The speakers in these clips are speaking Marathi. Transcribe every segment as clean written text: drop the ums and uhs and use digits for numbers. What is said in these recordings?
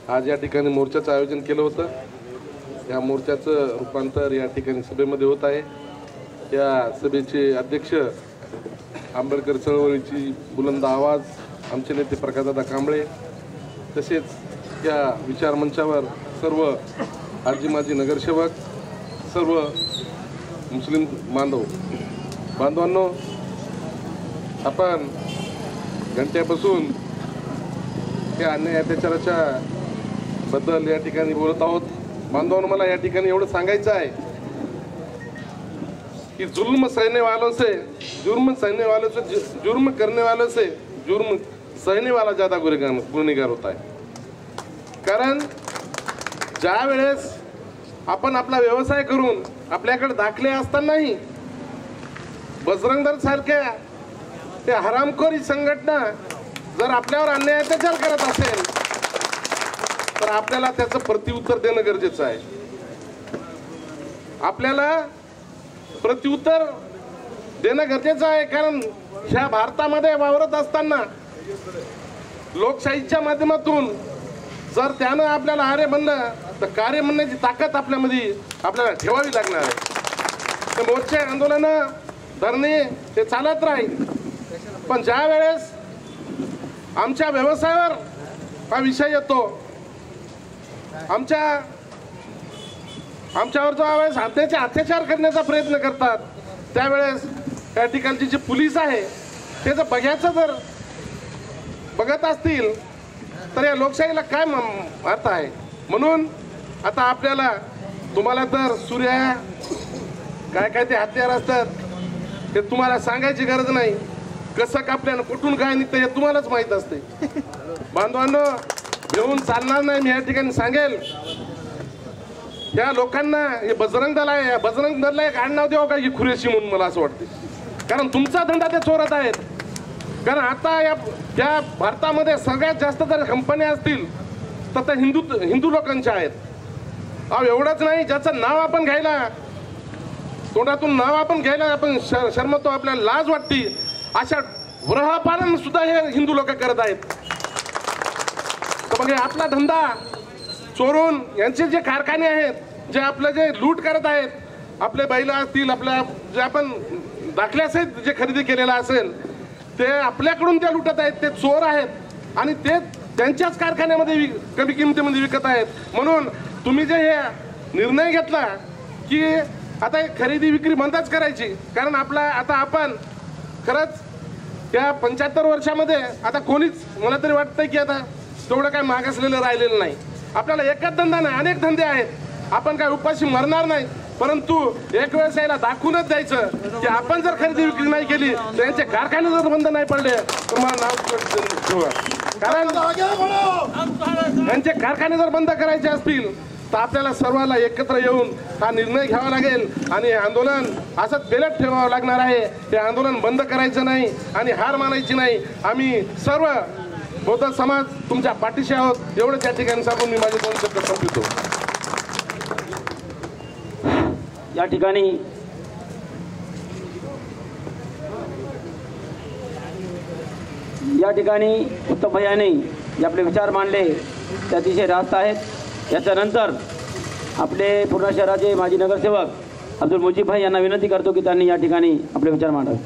आज या ठिकाणी मोर्चाचं आयोजन केलं होतं। या मोर्चाचं रूपांतर या ठिकाणी सभेमध्ये होत आहे। या सभेचे अध्यक्ष आंबेडकर चळवळीची बुलंद आवाज आमचे नेते प्रकाशदादा कांबळे, तसेच या विचार मंचावर सर्व आजी माजी नगरसेवक, सर्व मुस्लिम बांधवांनो, आपण घंट्यापासून या अन्याय अत्याचाराच्या बद्दल या ठिकाणी बोलत आहोत। बांधवांनो, मला या ठिकाणी एवढं सांगायचं आहे कि जुर्म सहने वालों से जुर्म करने वालों से जुर्म सहने वाला ज्यादा गुन्हेगार होता है। कारण ज्या वेळेस आपण आपला व्यवसाय करून आपल्याकडे दाखले असतानाही बजरंग दल सारख्या ते हरामखोरी संघटना जर आपल्यावर अन्याय अत्याचार करत असेल तर आपल्याला त्याचं प्रत्युत्तर देणं गरजेचं आहे। आपल्याला प्रत्युत्तर देणं गरजेचं आहे, कारण ह्या भारतामध्ये वावरत असताना लोकशाहीच्या माध्यमातून जर त्यानं आपल्याला आरे बनलं तर कार्य म्हणण्याची ताकद आपल्यामध्ये आपल्याला ठेवावी लागणार आहे। ते मोर्चे, आंदोलन, धरणे ते चालत राहील, पण ज्या वेळेस आमच्या व्यवसायावर हा विषय येतो, आमच्यावर जो वेळेस अत्याचार करण्याचा प्रयत्न करतात, त्यावेळेस त्या ठिकाणची जी पोलीस आहे ते जर बघत असतील तर या लोकशाहीला काय अर्थ आहे। म्हणून आता आपल्याला तुम्हाला तर सूर्या काय ते हत्यार असतात ते तुम्हाला सांगायची गरज नाही, कसं कापल्यानं कुठून काय निघतं हे तुम्हालाच माहीत असते। बांधवांनो, घेऊन चालणार नाही। मी या ठिकाणी सांगेल, या लोकांना हे बजरंग दल आहे, या बजरंग दलला एक आडनाव द्यावं का की खुरेशी म्हणून, मला असं वाटते। कारण तुमचा धंदा ते चोरत आहेत। कारण आता या भारतामध्ये सगळ्यात जास्त जर कंपन्या असतील तर त्या हिंदू लोकांच्या आहेत। अहो, एवढंच नाही, ज्याचं नाव आपण घ्यायला, तोंडातून नाव आपण घ्यायला आपण शर्मतो, आपल्याला लाज वाटते, अशा गृहपालन सुद्धा हे हिंदू लोक करत आहेत। तर मग आपला धंदा चोरून यांचे जे कारखाने आहेत, जे आपलं जे लूट करत आहेत, आपले बैल असतील, आपल्या जे आपण दाखल्यासहित जे खरेदी केलेला असेल ते आपल्याकडून ते लुटत आहेत, ते चोर आहेत आणि ते त्यांच्याच कारखान्यामध्ये कमी किमतीमध्ये विकत आहेत। म्हणून तुम्ही जे हे निर्णय घेतला की आता खरेदी विक्री बंदच करायची, कारण आता आपण खरंच त्या 75 वर्षामध्ये आता कोणीच, मला तरी वाटतंय की आता तेवढं काय मागासलेलं राहिलेलं नाही। आपल्याला एकच धंदा नाही, अनेक धंदे आहेत। आपण काय उपाशी मरणार नाही, परंतु एक वेळेस याला दाखवूनच द्यायचं की आपण जर खरेदी विक्री नाही केली, त्यांचे कारखाने जर बंद नाही पडले तर मला नाव ठेवा। कारण त्यांचे कारखाने जर बंद करायचे असतील तर आपल्याला सर्वांना एकत्र येऊन हा निर्णय घ्यावा लागेल आणि आंदोलन असंच बेलट ठेवावं लागणार आहे। हे आंदोलन बंद करायचं नाही आणि हार मानायची नाही। आम्ही सर्व बौद्ध समाज तुमच्या पाठीशी आहोत, एवढंच या ठिकाणी सांगून मी माझे 2 शब्द संपवितो। या ठिकाणी उत्तम भैयाने जे आपले विचार मांडले ते अतिशय रास्त आहेत। याच्यानंतर आपले पूर्णा शहराचे माजी नगरसेवक अब्दुल मुजीब भाई यांना विनंती करतो की त्यांनी या ठिकाणी आपले विचार मांडावे।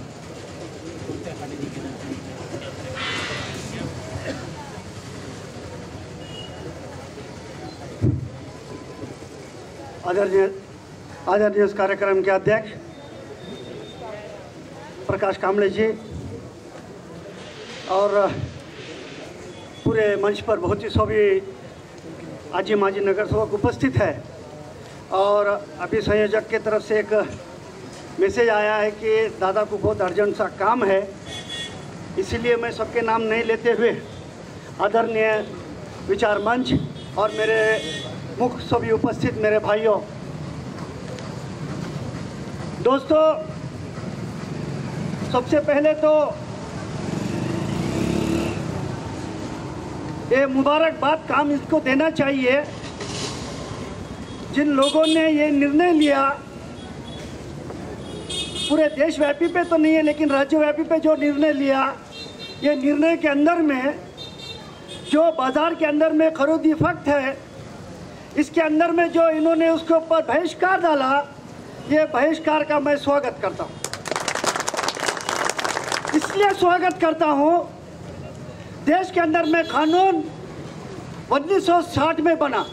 आदरणीय इस कार्यक्रम के अध्यक्ष प्रकाश कांबळे जी और पूरे मंच पर बहुत ही सभी आजी माजी नगर सेवक उपस्थित है। और अभी संयोजक के तरफ से एक मैसेज आया है कि दादा को बहुत अर्जेंट सा काम है, इसीलिए मैं सबके नाम नहीं लेते हुए आदरणीय विचार मंच और मेरे मुख्य सभी उपस्थित मेरे भाइयों, दोस्तों, सबसे पहले तो ये मुबारकबाद काम इसको देना चाहिए जिन लोगों ने ये निर्णय लिया। पूरे देशव्यापी पे तो नहीं है, लेकिन राज्यव्यापी पे जो निर्णय लिया, ये निर्णय के अंदर में जो बाजार के अंदर में खरीदी फक्त है, इसके अंदर में जो इन्होंने उसके ऊपर बहिष्कार डाला, ये बहिष्कार का मैं स्वागत करता हूँ। इसलिए स्वागत करता हूँ, देश के अंदर में कानून 1960 में बना,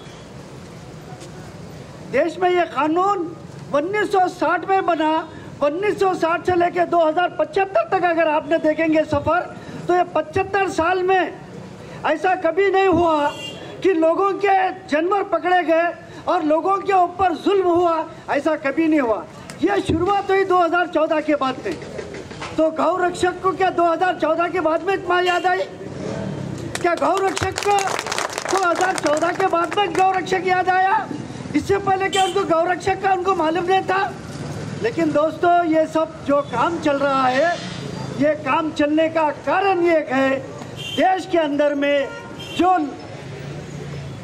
देश में ये कानून 1960 में बना। 1960 से लेकर 2075 तक अगर आपने देखेंगे सफ़र, तो ये 75 साल में ऐसा कभी नहीं हुआ कि लोगों के जानवर पकड़े गए और लोगों के ऊपर जुल्म हुआ, ऐसा कभी नहीं हुआ। ये शुरुआत हुई 2014 के बाद में। तो गौ रक्षक को क्या 2014 के बाद में इतना याद आई? क्या गौ रक्षक को 2014 के बाद में गौ रक्षक याद आया? इससे पहले क्या उनको गौ रक्षक का उनको मालूम नहीं था? लेकिन दोस्तों, ये सब जो काम चल रहा है, ये काम चलने का कारण ये है, देश के अंदर में जो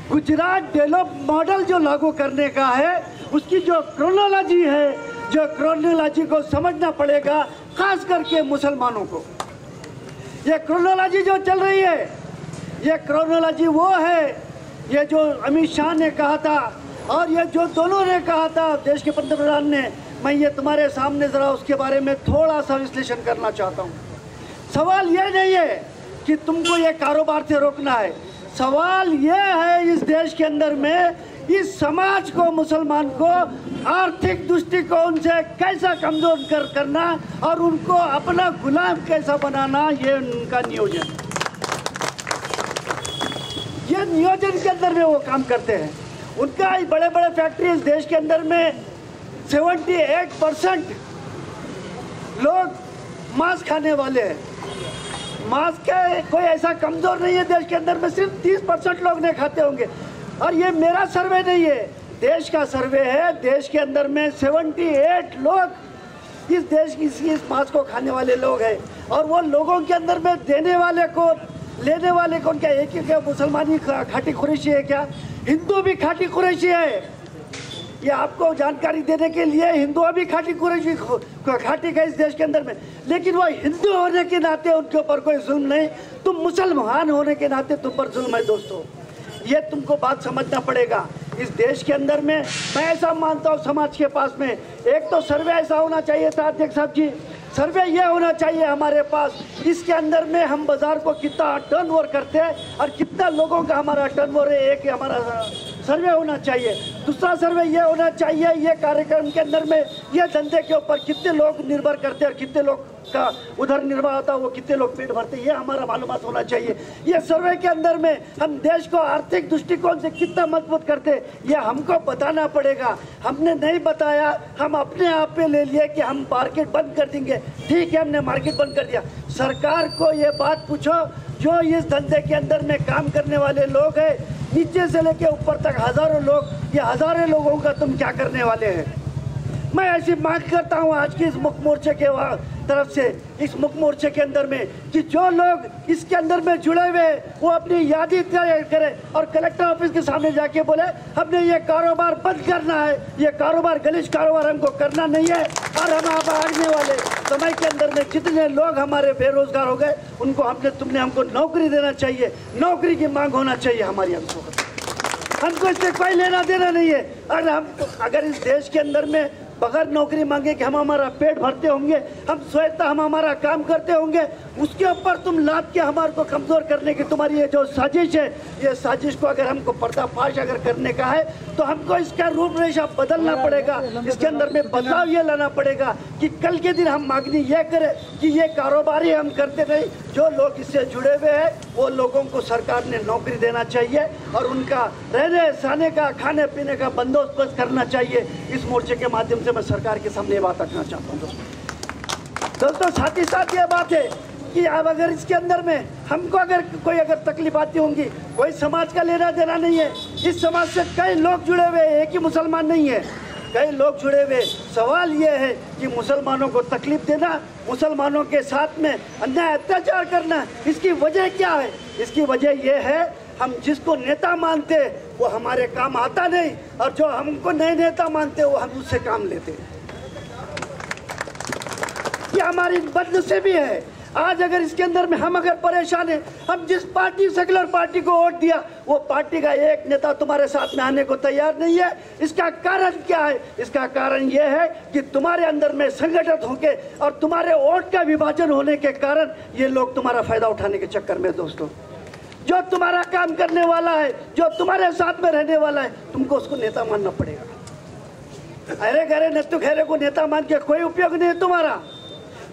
गुजरात डेवलप मॉडल जो लागू करने का है, उसकी जो क्रोनोलॉजी है, जो क्रोनोलॉजी को समझना पड़ेगा, खास करके मुसलमानों को। ये क्रोनोलॉजी जो चल रही है, ये क्रोनोलॉजी वो है, ये जो अमित शाह ने कहा था और ये जो दोनों ने कहा था, देश के पंतप्रधान ने, मैं ये तुम्हारे सामने ज़रा उसके बारे में थोड़ा सा विश्लेषण करना चाहता हूँ। सवाल ये नहीं है कि तुमको ये कारोबार से रोकना है, सवाल ये है इस देश के अंदर में इस समाज को, मुसलमान को आर्थिक दृष्टिकोण से कैसा कमजोर करना और उनको अपना गुलाम कैसा बनाना, ये उनका नियोजन। ये नियोजन के अंदर में वो काम करते हैं। उनका बड़े बड़े फैक्ट्री इस देश के अंदर में 78% लोग मांस खाने वाले हैं। मांस का कोई ऐसा कमज़ोर नहीं है देश के अंदर में, सिर्फ 30% लोग नहीं खाते होंगे। और ये मेरा सर्वे नहीं है, देश का सर्वे है। देश के अंदर में 78 लोग इस देश की इस मांस को खाने वाले लोग हैं। और वो लोगों के अंदर में देने वाले को, लेने वाले को, क्या एक ही क्या मुसलमान ही खाटी कुरैशी है क्या? हिंदू भी खाटी कुरैशी है। ये आपको जानकारी देने के लिए, हिंदू भी खाटी कुरैशी खाटी का इस देश के अंदर में, लेकिन वो हिंदू होने के नाते उनके ऊपर कोई जुल्म नहीं, तुम मुसलमान होने के नाते तुम पर जुल्म है। दोस्तों, ये तुमको बात समझना पड़ेगा। इस देश के अंदर में मैं ऐसा मानता हूँ, समाज के पास में एक तो सर्वे ऐसा होना चाहिए था अध्यक्ष साहब जी, सर्वे ये होना चाहिए हमारे पास, इसके अंदर में हम बाजार को कितना टर्नओवर करते हैं और कितना लोगों का हमारा टर्नओवर है, एक हमारा सर्वे होना चाहिए। दूसरा सर्वे ये होना चाहिए, ये कार्यक्रम के अंदर में ये धंधे के ऊपर कितने लोग निर्भर करते हैं और कितने लोग का उधर निर्वाह होता है, वो कितने लोग पेट भरते हैं, ये हमारा मालूमात होना चाहिए। ये सर्वे के अंदर में हम देश को आर्थिक दृष्टिकोण से कितना मजबूत करते हैं, ये हमको बताना पड़ेगा। हमने नहीं बताया, हम अपने आप पे ले लिए कि हम मार्केट बंद कर देंगे। ठीक है, हमने मार्केट बंद कर दिया। सरकार को ये बात पूछो, जो इस धंधे के अंदर में काम करने वाले लोग हैं, नीचे से लेके ऊपर तक हजारों लोग, ये हजारों लोगों का तुम क्या करने वाले हैं? मैं ऐसी मांग करता हूँ आज की इस मुख्य मोर्चे के तरफ से, इस मुख्य मोर्चे के अंदर में, कि जो लोग इसके अंदर में जुड़े हुए वो अपनी यादी तैयार करें और कलेक्टर ऑफिस के सामने जाके बोले हमने ये कारोबार बंद करना है, ये कारोबार गलीज कारोबार हमको करना नहीं है। और हम आप आने वाले समय के अंदर में जितने लोग हमारे बेरोजगार हो गए, उनको तुमने हमको नौकरी देना चाहिए, नौकरी की मांग होना चाहिए हमारी। हमको इससे कोई लेना देना नहीं है। और हम अगर इस देश के अंदर में बगैर नौकरी मांगे कि हम हमारा पेट भरते होंगे, हम स्वयं हम हमारा काम करते होंगे, उसके ऊपर तुम लाद के हमारे को कमज़ोर करने की तुम्हारी ये जो साजिश है, ये साजिश को अगर हमको पर्दाफाश अगर करने का है तो हमको इसका रूपरेखा बदलना पड़ेगा। इसके अंदर में बदलाव ये लाना पड़ेगा कि कल के दिन हम मांगनी ये करें कि ये कारोबारी हम करते नहीं, जो लोग इससे जुड़े हुए हैं वो लोगों को सरकार ने नौकरी देना चाहिए और उनका रहने सहने का, खाने पीने का बंदोबस्त करना चाहिए। इस मोर्चे के माध्यम से मैं सरकार के सामने ये बात रखना चाहता हूँ। दोस्तों, साथ ही साथ ये बात है कि अब अगर इसके अंदर में हमको अगर कोई तकलीफ आती होंगी, कोई समाज का लेना देना नहीं है। इस समाज से कई लोग जुड़े हुए, एक ही मुसलमान नहीं है, कई लोग जुड़े हुए। सवाल ये है कि मुसलमानों को तकलीफ देना, मुसलमानों के साथ में अन्याय अत्याचार करना, इसकी वजह क्या है? इसकी वजह यह है हम जिसको नेता मानते वो हमारे काम आता नहीं, और जो हमको नहीं नेता मानते वो हम उससे काम लेते। ये हमारी बदनसीबी है। आज अगर इसके अंदर में हम अगर परेशान हैं, हम जिस पार्टी सेक्युलर पार्टी को वोट दिया वो पार्टी का एक नेता तुम्हारे साथ में आने को तैयार नहीं है। इसका कारण क्या है? इसका कारण ये है कि तुम्हारे अंदर में संगठित होके और तुम्हारे वोट का विभाजन होने के कारण ये लोग तुम्हारा फायदा उठाने के चक्कर में दोस्तों, जो तुम्हारा काम करने वाला है, जो तुम्हारे साथ में रहने वाला है, तुमको उसको नेता मानना पड़ेगा। अरे गहरे नत्थु खैरे को नेता मान के कोई उपयोग नहीं है तुम्हारा।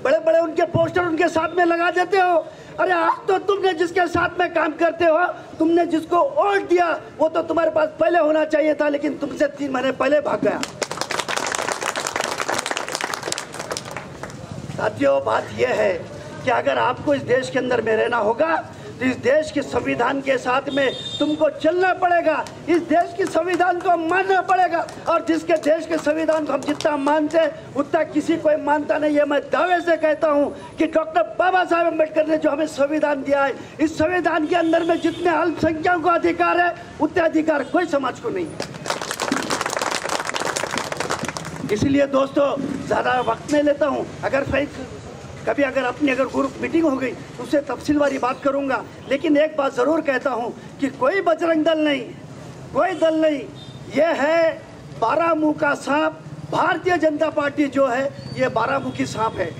बड़े बड़े उनके पोस्टर उनके साथ में लगा देते हो। अरे आज तो तुमने जिसके साथ में काम करते हो, तुमने जिसको वोट दिया वो तो तुम्हारे पास पहले होना चाहिए था, लेकिन तुमसे 3 महीने पहले भाग गया। साथियों, बात यह है कि अगर आपको इस देश के अंदर में रहना होगा तो इस देश के संविधान के साथ में तुमको चलना पड़ेगा, इस देश की संविधान को मानना पड़ेगा। और जिसके देश के संविधान को हम जितना मानते हैं उतना किसी कोई मानता नहीं है। मैं दावे से कहता हूं कि डॉक्टर बाबा साहेब अम्बेडकर ने जो हमें संविधान दिया है, इस संविधान के अंदर में जितने अल्पसंख्यकों को अधिकार है उतने अधिकार कोई समाज को नहीं। इसलिए दोस्तों ज़्यादा वक्त नहीं लेता हूं। कभी अगर अपनी अगर ग्रुप मीटिंग हो गई तो उससे तफसीलवारी बात करूंगा, लेकिन एक बात ज़रूर कहता हूं कि कोई बजरंग दल नहीं, कोई दल नहीं, ये है 12 मुंह का सांप। भारतीय जनता पार्टी जो है ये 12 मुखी सांप है।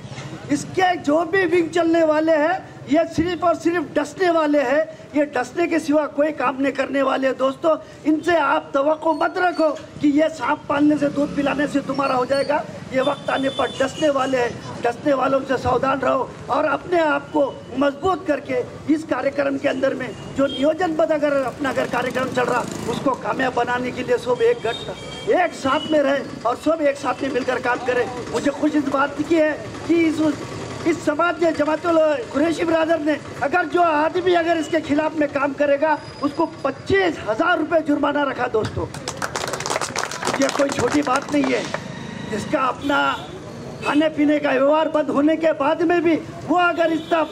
इसके जो भी विंग चलने वाले हैं ये सिर्फ और सिर्फ डसने वाले हैं। ये डसने के सिवा कोई काम नहीं करने वाले हैं। दोस्तों, इनसे आप तवक्को मत रखो कि ये सांप पालने से, दूध पिलाने से तुम्हारा हो जाएगा। ये वक्त आने पर डसने वाले हैं। डसने वालों से सावधान रहो और अपने आप को मजबूत करके इस कार्यक्रम के अंदर में जो नियोजनबद्ध अगर कार्यक्रम चल रहा उसको कामयाब बनाने के लिए सब एक साथ में रहे और सब एक साथ में मिलकर काम करें। मुझे खुशी इस बात की है कि इस समाज ने जमातुल कुरैशी ब्रदर ने अगर जो आदमी अगर इसके खिलाफ में काम करेगा उसको 25,000 रुपये जुर्माना रखा। दोस्तों, ये कोई छोटी बात नहीं है। इसका अपना खाने पीने का व्यवहार बंद होने के बाद में भी वो अगर इतना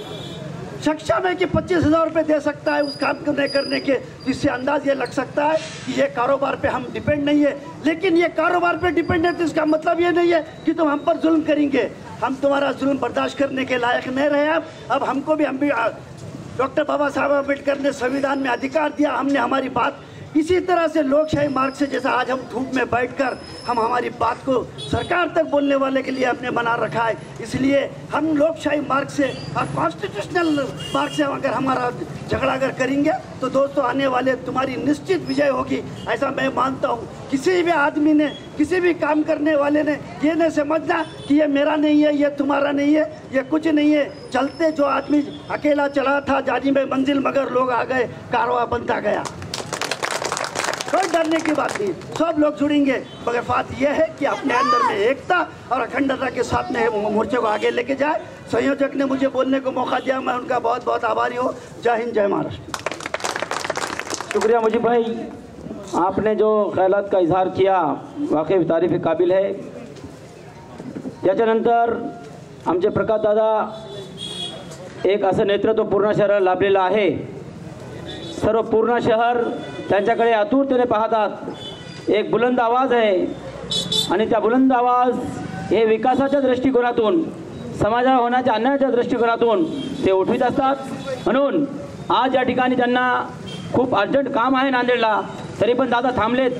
सक्षम है कि 25,000 रुपये दे सकता है उस काम को नहीं करने के, जिससे अंदाज ये लग सकता है कि ये कारोबार पे हम डिपेंड नहीं है। लेकिन ये कारोबार पे डिपेंड है तो इसका मतलब ये नहीं है कि तुम हम पर जुल्म करेंगे। हम तुम्हारा जुल्म बर्दाश्त करने के लायक नहीं रहे। अब हम भी डॉक्टर बाबा साहब अम्बेडकर ने संविधान में अधिकार दिया, हमने हमारी बात इसी तरह से लोकशाही मार्ग से, जैसा आज हम धूप में बैठकर हम हमारी बात को सरकार तक बोलने वाले के लिए हमने बना रखा है। इसलिए हम लोकशाही मार्ग से और कॉन्स्टिट्यूशनल मार्ग से अगर हमारा झगड़ा अगर करेंगे तो दोस्तों आने वाले तुम्हारी निश्चित विजय होगी, ऐसा मैं मानता हूँ। किसी भी आदमी ने, किसी भी काम करने वाले ने ये नहीं समझना कि ये मेरा नहीं है, ये तुम्हारा नहीं है, ये कुछ नहीं है। चलते जो आदमी अकेला चला था जानी में मंजिल, मगर लोग आ गए, कारवां बनता गया। कोई डरने की बात नहीं, सब लोग जुड़ेंगे। मगर बात यह है कि अपने अंदर में एकता और अखंडता के साथ में मोर्चे को आगे लेके जाए। संयोजक ने मुझे बोलने को मौका दिया, मैं उनका बहुत बहुत आभारी हूँ। जय हिंद, जय महाराष्ट्र। शुक्रिया मुजीब भाई, आपने जो ख्यालात का इजहार किया वाकई तारीफ काबिल है। याच्यानंतर आमचे प्रकाश दादा एक असं नेतृत्व पूर्ण शहराला लाभलेलं आहे। सर्व पूर्ण शहर त्यांच्याकडे आतुरतेने पाहतात। एक बुलंद आवाज आहे आणि त्या बुलंद आवाज हे विकासाच्या दृष्टिकोनातून, समाजाला होण्याच्या अन्यायाच्या दृष्टिकोनातून ते उठवित असतात। म्हणून आज या ठिकाणी त्यांना खूप अर्जंट काम आहे नांदेडला, तरी पण दादा थांबलेत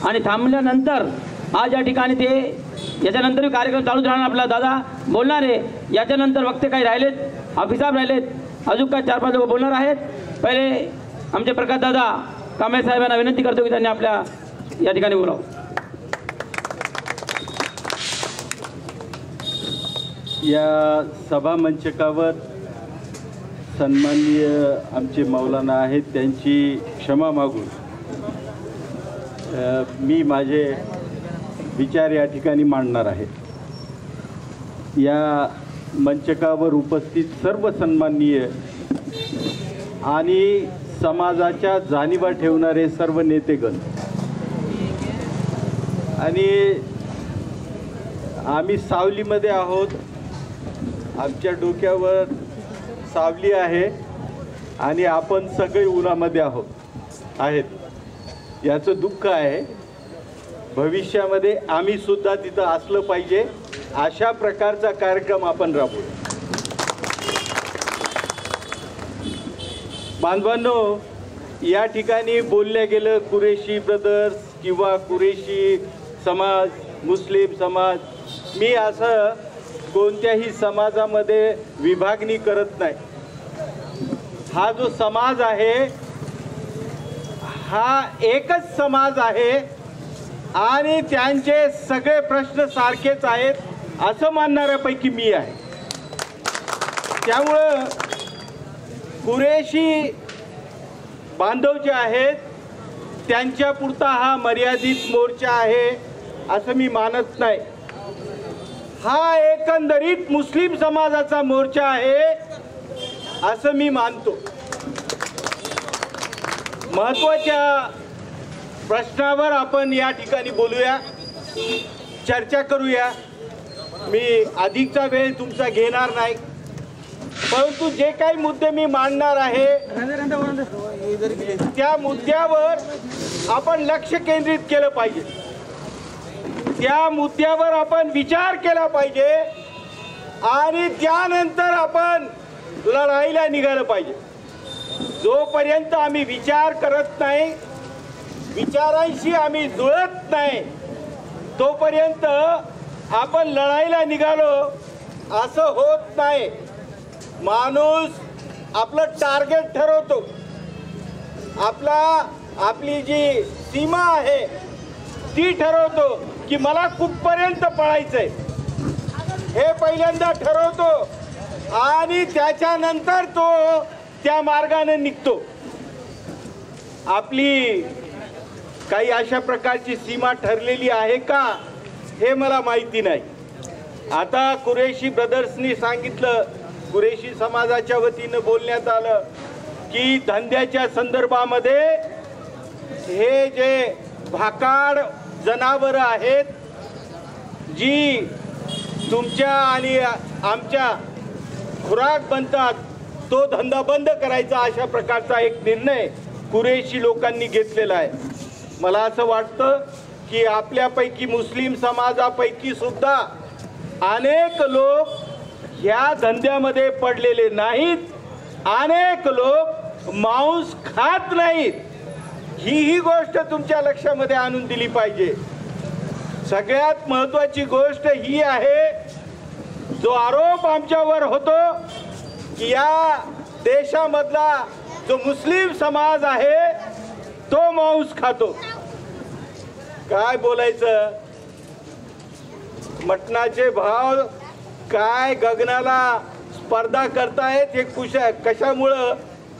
आणि थांबल्यानंतर आज या ठिकाणी ते याच्यानंतर कार्यक्रम चालूच राहणार। आपला दादा बोलणार आहे, याच्यानंतर वक्ते काही राहिलेत, ऑफिसर राहिलेत, अजून काही 4-5 लोक बोलणार आहेत। पहिले आमचे प्रकाश दादा कांबळे साहेबांना विनंती करतो की त्यांनी आपल्या या ठिकाणी बोलावं। या सभा मंचकावर सन्माननीय आमचे मौलाना आहेत, त्यांची क्षमा मागून मी माझे विचार या ठिकाणी मांडणार आहे। या मंचकावर उपस्थित सर्व सन्माननीय आणि समाजाच्या जाणीवा ठेवणारे सर्व नेतेगण आणि आम्ही सावलीमध्ये आहोत, आमच्या डोक्यावर सावली आहे आणि आपण सगळे उन्हामध्ये आहेत, याचं दुःख आहे। भविष्यामध्ये आम्ही सुद्धा तिथं असलं पाहिजे, अशा प्रकारचा कार्यक्रम आपण राबवू। बांधवांनो, या ठिकाणी बोलल्या गेलं कुरेशी ब्रदर्स किंवा कुरेशी समाज, मुस्लिम समाज. मी असं कोणत्याही समाजामध्ये विभागणी करत नाही. हा जो समाज आहे हा एकच समाज आहे आणि त्यांचे सगळे प्रश्न सारखेच आहेत असं मानणाऱ्यापैकी मी आहे. त्यामुळं कुरेशी बांधव जे आहेत त्यांच्यापुरता हा मर्यादित मोर्चा आहे असं मी मानत नाही. हा एकंदरीत मुस्लिम समाजाचा मोर्चा आहे असं मी मानतो. महत्त्वाच्या प्रश्नावर आपण या ठिकाणी बोलूया, चर्चा करूया. मी अधिकचा वेळ तुमचा घेणार नाही, परंतु जे काही मुद्दे मी मांडणार आहे त्या मुद्द्यावर आपण लक्ष केंद्रित केलं पाहिजे. त्या मुद्द्यावर आपण विचार केला पाहिजे आणि त्यानंतर आपण लढाईला निघालं पाहिजे. जोपर्यंत आम्ही विचार करत नाही, विचारांशी आम्ही जुळत नाही, तोपर्यंत आपण लढाईला निघालो असं होत नाही. माणूस आपलं टार्गेट ठरवतो, आपली जी सीमा आहे ती ठरवतो की मला कुठपर्यंत पळायचंय हे पहिल्यांदा ठरवतो आणि त्याच्यानंतर तो त्या मार्गाने निघतो. आपली काही अशा प्रकारची सीमा ठरलेली आहे का हे मला माहिती नाही. आता कुरेशी ब्रदर्सनी सांगितलं, कुरेशी समाजाच्या वतीनं बोलण्यात आलं की धंद्याच्या संदर्भामध्ये हे जे भाकाड जनावरं आहेत जी तुमच्या आणि आमच्या खुराक बनतात तो धंदा बंद करायचा अशा प्रकारचा एक निर्णय कुरेशी लोकांनी घेतलेला आहे. मला असं वाटतं की आपल्यापैकी मुस्लिम समाजापैकी सुद्धा अनेक लोक ह्या धंद्यामध्ये पडलेले नाहीत, अनेक लोक मांस खात नाहीत. ही गोष्ट तुमच्या लक्षामध्ये आणून दिली पाहिजे. सगळ्यात महत्त्वाची गोष्ट ही आहे, जो आरोप आमच्यावर होतो की या देशामधला जो मुस्लिम समाज आहे तो मांस खातो. काय बोलायचं, मटणाचे भाव काय गगनाला स्पर्धा करतायत हे कशामुळं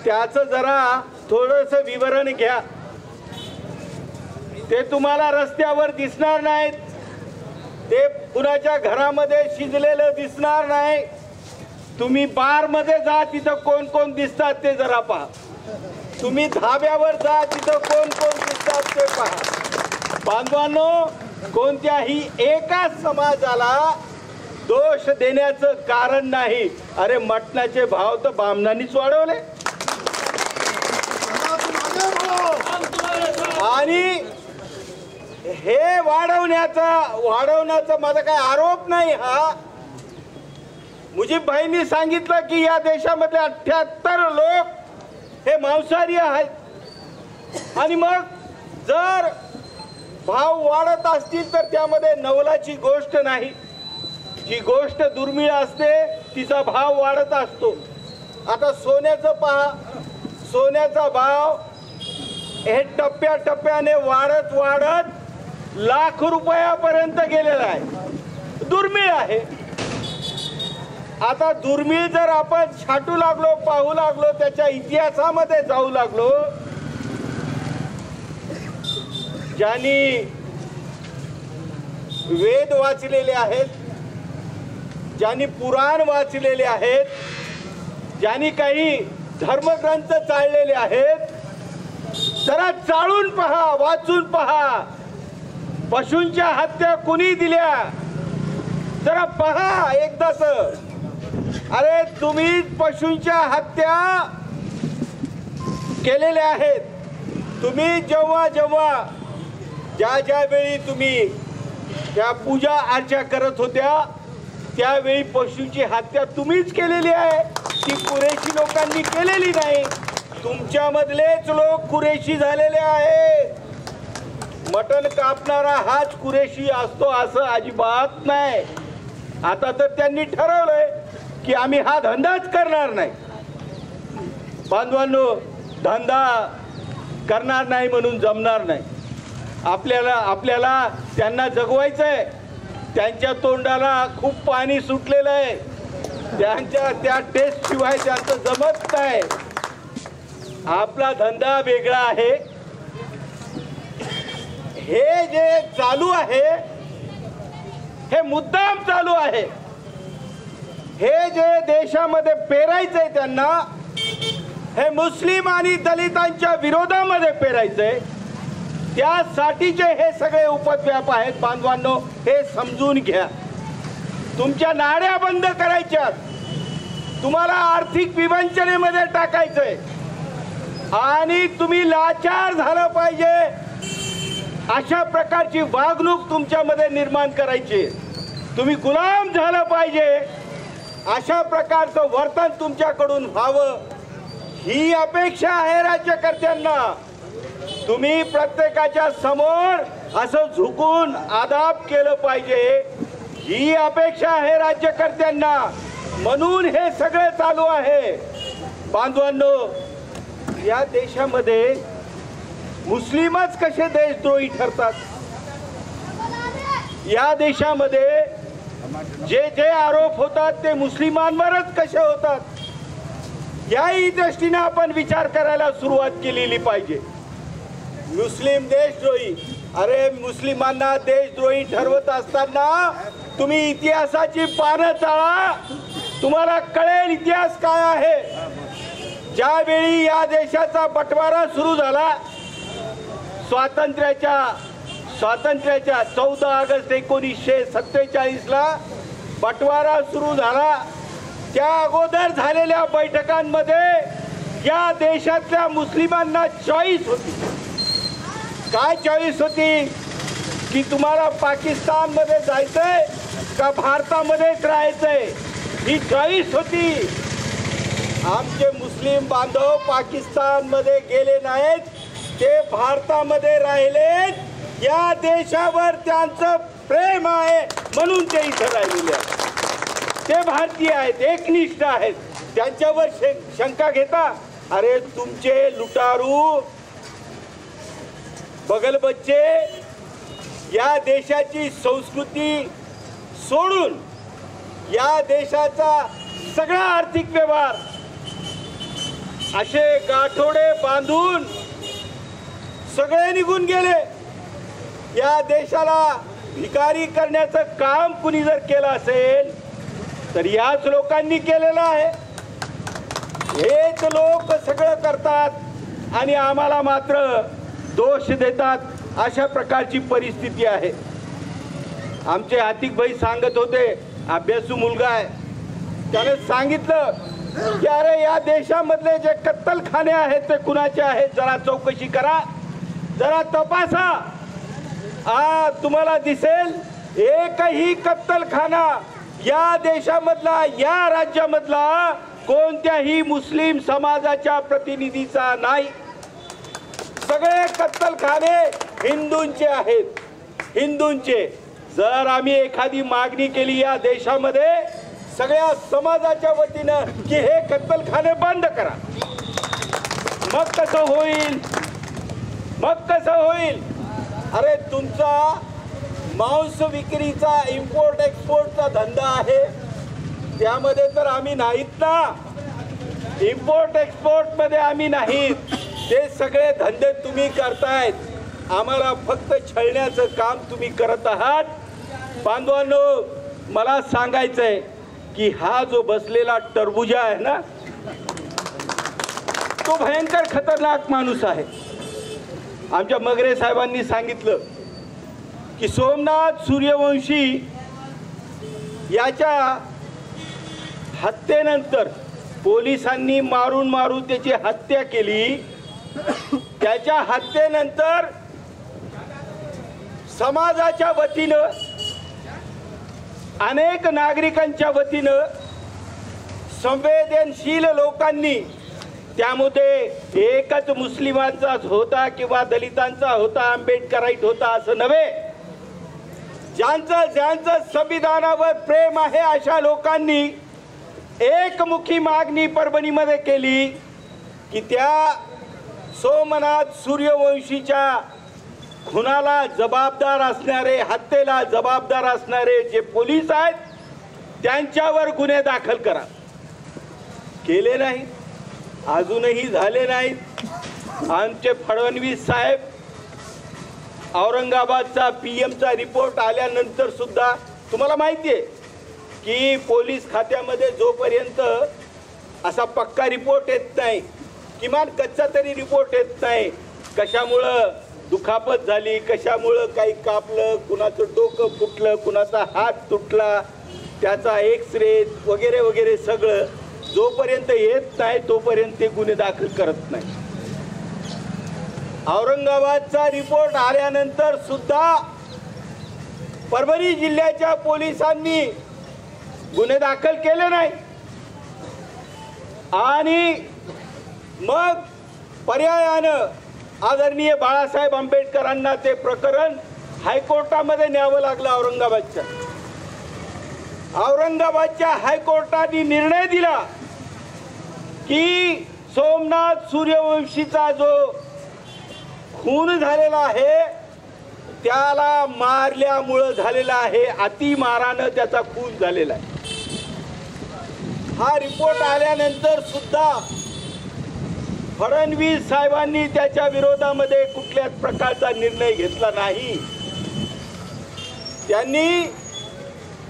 त्याचं जरा थोडंसं विवरण घ्या. ते तुम्हाला रस्त्यावर दिसणार नाहीत, ते कुणाच्या घरामध्ये शिजलेलं दिसणार नाही. तुम्ही बारमध्ये जा, तिथं कोण कोण दिसतात ते जरा पहा. तुम्ही धाब्यावर जा, तिथं कोण कोण दिसतात ते पहा. बांधवांनो, कोणत्याही एका समाजाला दोष देण्याचं कारण नाही. अरे मटणाचे भाव तर बामणांनीच वाढवले आणि हे वाढवण्याचा माझा काही आरोप नाही. हा मुजीब भाईंनी सांगितलं की या देशामधले 78 लोक हे मांसाहारी आहेत आणि मग जर भाव वाढत असतील तर त्यामध्ये नवलाची गोष्ट नाही. जी गोष्ट दुर्मिळ असते तिचा भाव वाढत असतो. आता सोन्याचं पहा, सोन्याचा भाव हे टप्प्याटप्प्याने वाढत वाढत लाख रुपयापर्यंत गेलेला आहे. दुर्मिळ आहे. आता दुर्मिळ जर आपण छाटू लागलो, पाहू लागलो, त्याच्या इतिहासामध्ये जाऊ लागलो, ज्यांनी वेद वाचलेले आहेत, ज्यांनी पुराण वाचलेले आहेत, ज्यांनी काही धर्मग्रंथ चाललेले आहेत, जरा चाळून पहा, वाचून पहा. पशूंच्या हत्या कुणी दिल्या जरा पहा एकदाच. अरे तुम्ही पशूंच्या हत्या केलेल्या आहेत. तुम्ही जेव्हा जेव्हा ज्या वेळी तुम्ही त्या पूजा अर्चा करत होत्या त्यावेळी पशूंची हत्या तुम्हीच केलेली आहे, ती कुरेशी लोकांनी केलेली नाही. तुमच्यामधलेच लोक कुरेशी झालेले आहेत. मटण कापणारा हाच कुरेशी असतो असं अजिबात नाही. आता तर त्यांनी ठरवलंय की आम्ही हा धंदाच करणार नाही. बांधवांनो, धंदा करणार नाही म्हणून जमणार नाही. आपल्याला त्यांना जगवायचंय. त्यांच्या तोंडाला खूप पाणी सुटलेलं आहे. त्या टेस्ट शिवाय त्यांचं जमत नाही. आपला धंदा वेगळा आहे. हे जे चालू आहे हे मुद्दाम चालू आहे. हे जे देशामध्ये पेरायचंय त्यांना, हे मुस्लिम आणि दलितांच्या विरोधामध्ये पेरायचंय. त्यासाठीचे हे सगळे उपद्व्याप आहेत. बांधवांनो, हे समजून घ्या. तुमच्या नाड्या बंद करायच्यात. तुम्हाला आर्थिक विवंचनेमध्ये टाकायचंय आणि तुम्ही लाचार झालं पाहिजे अशा प्रकारची वागणूक तुमच्यामध्ये निर्माण करायची. तुम्ही गुलाम झालं पाहिजे अशा प्रकारचं वर्तन तुमच्याकडून व्हावं, ही अपेक्षा आहे राज्यकर्त्यांना. तुम्ही प्रत्येकाच्या समोर असं झुकून आदाब केलं पाहिजे, ही अपेक्षा आहे राज्यकर्त्यांना. म्हणून हे सगळं चालू आहे. बांधवांनो, या देशामध्ये मुस्लिमच कसे देशद्रोही ठरतात? या देशामध्ये जे आरोप होतात ते मुस्लिमांवरच कसे होतात? याही दृष्टीने आपण विचार करायला सुरुवात केलेली पाहिजे. मुस्लिम देशद्रोही, अरे मुस्लिमांना देशद्रोही ठरवत असताना तुम्ही इतिहासाची पानं चाळा, तुम्हाला कळेल इतिहास काय आहे. ज्यावेळी या देशाचा बंटवारा सुरू झाला, स्वातंत्र्याच्या 14 ऑगस्ट 1947ला बंटवारा सुरू झाला. त्या अगोदर झालेल्या बैठकांमध्ये या देशातल्या मुस्लिमांना चॉईस होती. काय चॉईस होती? की तुम्हाला पाकिस्तानमध्ये जायचंय का भारतामध्येच राहायचंय, ही चॉईस होती. आमचे मुस्लिम बांधव पाकिस्तानमध्ये गेले नाहीत, ते भारतामध्ये राहिलेत. या देशावर त्यांचं प्रेम आहे म्हणून ते इथे राहिलेले आहेत. ते भारतीय आहेत, एकनिष्ठ आहेत. त्यांच्यावर शंका घेता? अरे तुमचे लुटारू बगलबच्चे या देशाची संस्कृती सोडून या देशाचा सगळा आर्थिक व्यवहार असे गाठोडे बांधून सगळे निघून गेले. या देशाला भिकारी करण्याचं काम कुणी जर केलं असेल तर याच लोकांनी केलेलं आहे. हेच लोक सगळं करतात आणि आम्हाला मात्र दोष देतात. अशा प्रकारची परिस्थिती आहे. आमचे आतिक भाई सांगत होते, अभ्यासू मुलगा आहे, त्याने सांगितलं की अरे या देशामधले जे कत्तलखाने आहेत ते कुणाचे आहेत, जरा चौकशी करा, जरा तपासा. तुम्हाला दिसेल एकही कत्तलखाना या देशामधला, या राज्यामधला कोणत्याही मुस्लिम समाजाच्या प्रतिनिधीचा नाही. सगळे कत्तलखाने हिंदूंचे आहेत, हिंदूंचे. जर आम्ही एखादी मागणी केली या देशामध्ये सगळ्या समाजाच्या वतीनं की हे कत्तलखाने बंद करा, मग कसं होईल? मग कसं होईल? अरे तुमचा मांस विक्रीचा इम्पोर्ट एक्सपोर्टचा धंदा आहे, त्यामध्ये तर आम्ही नाहीत ना. इम्पोर्ट एक्सपोर्ट मध्ये आम्ही नाहीत. ते सगळे धंदे तुम्ही करतायत. आम्हाला फक्त छळण्याचं काम तुम्ही करत आहात. बांधवांनो, मला सांगायचंय की हा जो बसलेला टरबुजा आहे ना, तो भयंकर खतरनाक माणूस आहे. आमच्या मगरे साहेबांनी सांगितलं की सोमनाथ सूर्यवंशी याच्या हत्येनंतर पोलिसांनी मारून त्याची हत्या केली. त्याच्या हत्येनंतर समाजाच्या वतीनं, अनेक नागरिकांच्या वतीनं, संवेदनशील लोकांनी त्यामध्ये एकच मुस्लिमांचाच होता किंवा दलितांचा होता, आंबेडकराईट होता असं नव्हे. ज्यांचं संविधानावर प्रेम आहे अशा लोकांनी एकमुखी मागणी परभणीमध्ये केली की त्या सोमनाथ सूर्यवंशीच्या खुनाला जबाबदार असणारे, हत्येला जबाबदार असणारे जे पोलीस आहेत त्यांच्यावर गुन्हे दाखल करा. केले नाही, अजूनही झाले नाहीत. आमचे फडणवीस साहेब औरंगाबादचा पीएमचा रिपोर्ट आल्यानंतर सुद्धा तुम्हाला माहिती आहे की पोलीस खात्यामध्ये जोपर्यंत असा पक्का रिपोर्ट येत नाही, किमान कच्चा तरी रिपोर्ट येत नाही, कशामुळं दुखापत झाली, कशामुळं काही कापलं, कुणाचं डोकं फुटलं, कुणाचा हात तुटला, त्याचा एक्सरे वगैरे वगैरे सगळं जोपर्यंत येत नाही तोपर्यंत ते गुन्हे दाखल करत नाही. औरंगाबादचा रिपोर्ट आल्यानंतर सुद्धा परभणी जिल्ह्याच्या पोलिसांनी गुन्हे दाखल केले नाही आणि मग पर्यायानं आदरणीय बाळासाहेब आंबेडकरांना ते प्रकरण हायकोर्टामध्ये न्यावं लागलं. औरंगाबादच्या हायकोर्टाने निर्णय दिला की सोमनाथ सूर्यवंशीचा जो खून झालेला आहे त्याला मारल्यामुळं झालेला आहे, अतिमारानं त्याचा खून झालेला आहे. हा रिपोर्ट आल्यानंतर सुद्धा फडणवीस साहेबांनी त्याच्या विरोधामध्ये कुठल्याच प्रकारचा निर्णय घेतला नाही. त्यांनी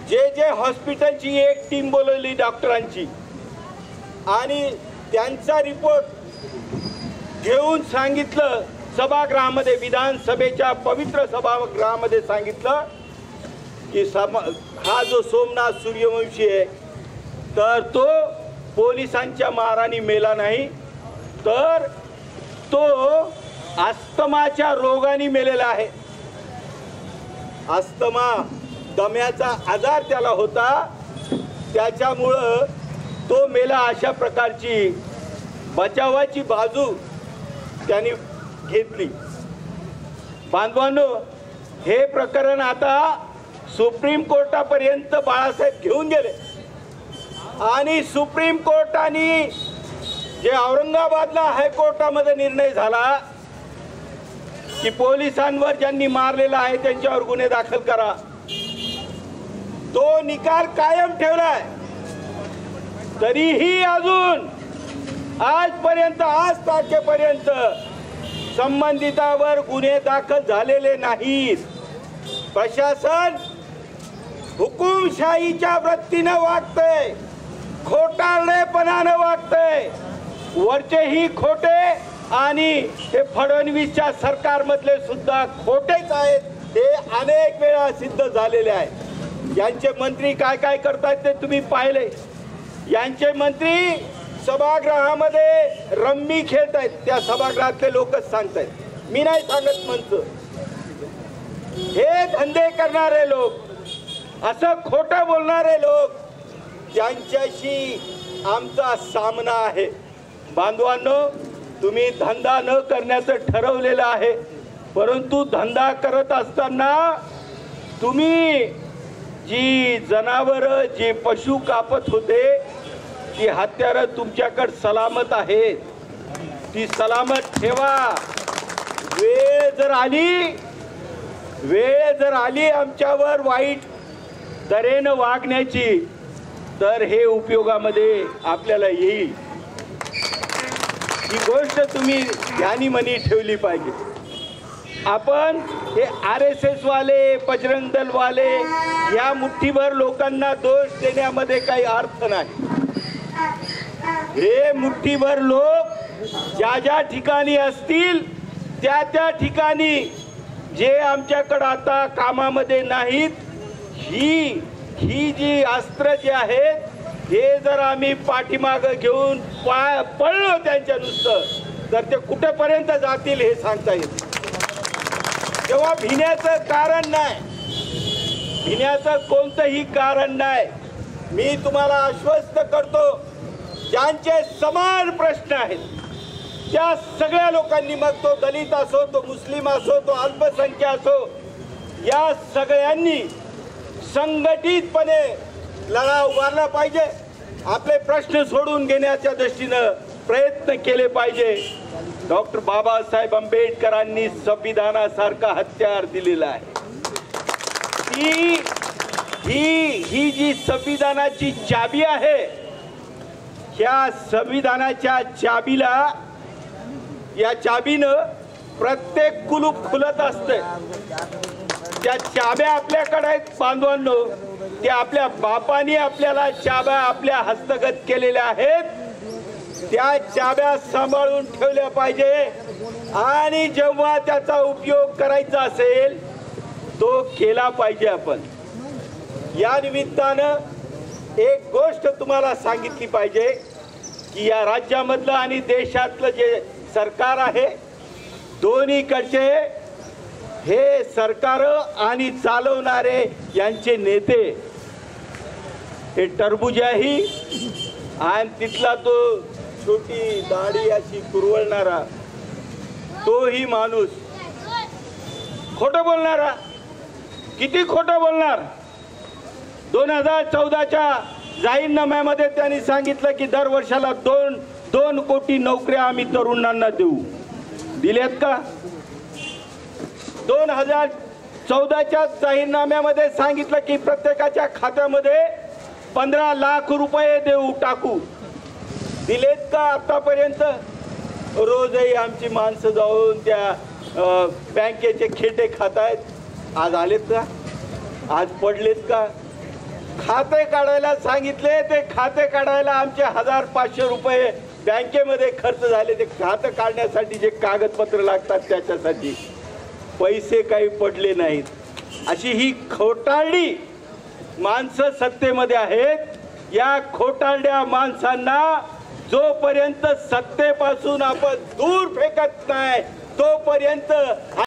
जे हॉस्पिटलची एक टीम बोलवली डॉक्टरांची आणि त्यांचा रिपोर्ट घेऊन सांगितलं सभागृहामध्ये, विधानसभेच्या पवित्र सभागृहामध्ये सांगितलं की हा जो सोमनाथ सूर्यवंशी आहे तर तो पोलिसांच्या माराने मेला नाही, तर तो अस्थमाच्या रोगाने मेलेला आहे. अस्थमा दम्याचा आजार त्याला होता, त्याच्यामुळं तो मेला. अशा प्रकारची बचावाची बाजू त्यांनी घेतली. बांधवांनो, हे प्रकरण आता सुप्रीम कोर्टापर्यंत बाळासाहेब घेऊन गेले आणि सुप्रीम कोर्टाने जे औरंगाबादला हायकोर्टामध्ये निर्णय झाला की पोलिसांवर ज्यांनी मारलेला आहे त्यांच्यावर गुन्हे दाखल करा, तो निकाल कायम ठेवलाय. तरीही अजून आजपर्यंत, आज तारखेपर्यंत संबंधितावर गुन्हे दाखल झालेले नाहीत. प्रशासन हुकुमशाहीच्या वृत्तीनं वागतंय, खोटारडेपणानं वागतंय. वरचेही खोटे आणि हे फडणवीसच्या सरकारमधले सुद्धा खोटेच आहेत, हे अनेक वेळा सिद्ध झालेले आहे. यांचे मंत्री काय काय करतात ते तुम्ही पाहिले. यांचे मंत्री सभागृहामध्ये रम्मी खेळतायत, त्या सभागृहातले लोकच सांगतायत, मी नाही सांगत म्हणतो. हे धंदे करणारे लोक, असं खोटं बोलणारे लोक, त्यांच्याशी आमचा सामना आहे. बांधवांनो, तुम्ही धंदा न करण्याचं ठरवलेलं आहे, परंतु धंदा करत असताना तुम्ही जी जनावरं, जे पशु कापत होते, ती हत्यारं तुमच्याकडे सलामत आहेत, ती सलामत ठेवा. वेळ जर आली आमच्यावर वाईट तऱ्हेनं वागण्याची, तर हे उपयोगामध्ये आपल्याला येईल. ही गोष्ट तुम्ही ध्यानी मनी ठेवली पाहिजे. आपण हे RSS वाले, बजरंग दल वाले या मुठ्ठीभर लोकांना दोष देण्यामध्ये काही अर्थ नाही. हे मुठ्ठीभर लोक ज्या ठिकाणी असतील त्या ठिकाणी, जे आमच्याकडे आता कामामध्ये नाहीत, ही जी अस्त्र जे आहेत, हे जर आम्ही पाठीमागं घेऊन पळलो त्यांच्या नुसतं, तर ते कुठेपर्यंत जातील हे सांगता येत. तेव्हा भिण्याचं कारण नाही, भिण्याचं कोणतंही कारण नाही. मी तुम्हाला आश्वस्त करतो ज्यांचे समान प्रश्न आहेत त्या सगळ्या लोकांनी, मग तो दलित असो, तो मुस्लिम असो, तो अल्पसंख्याक असो, या सगळ्यांनी संघटितपणे लढा उभारला पाहिजे. आपले प्रश्न सोडून घेण्याच्या दृष्टीनं प्रयत्न केले पाहिजे. डॉक्टर बाबासाहेब आंबेडकरांनी संविधानासारखा हत्यार दिलेला आहे. ही जी संविधानाची चाबी आहे, ह्या संविधानाच्या चाबीला, या चाबीनं प्रत्येक कुलूप खुलत असते. त्या चाब्या आपल्याकडे आहेत बांधवांनो, त्या आपल्या बापांनी आपल्याला चाब्या आपल्या हस्तगत केलेल्या आहेत. त्या चाब्या सांभाळून ठेवल्या पाहिजे आणि जेव्हा त्याचा उपयोग करायचा असेल तो केला पाहिजे. आपण या निमित्तानं एक गोष्ट तुम्हाला सांगितली पाहिजे की या राज्यामधलं आणि देशातलं जे सरकार आहे, दोन्हीकडचे हे सरकार आणि चालवणारे यांचे नेते, हे टरबुजाही आणि तिथला तो छोटी दाढी अशी कुरवळणारा तोही माणूस, खोटं बोलणारा. किती खोटं बोलणार. 2014च्या जाहीरनाम्यामध्ये त्यांनी सांगितलं की दर वर्षाला 2 कोटी नोकऱ्या आम्ही तरुणांना देऊ. दिल्यात का? 2014च्या जाहीरनाम्यामध्ये सांगितलं की प्रत्येकाच्या खात्यामध्ये 15 लाख रुपये देऊ टाकू. दिलेत का आतापर्यंत? रोजही आमची माणसं जाऊन त्या बँकेचे खेटे खात आहेत. आज आलेत का? आज पडलेत का? खाते काढायला सांगितले, ते खाते काढायला आमचे 1500 रुपये बँकेमध्ये खर्च झाले. ते खाते काढण्यासाठी जे कागदपत्र लागतात त्याच्यासाठी पैसे काही पडले नाहीत. अशी ही खोटारडी माणसं सत्तेमध्ये आहेत. या खोटारड्या माणसांना जोपर्यंत सत्तेपासून आपण दूर फेकत नाही तोपर्यंत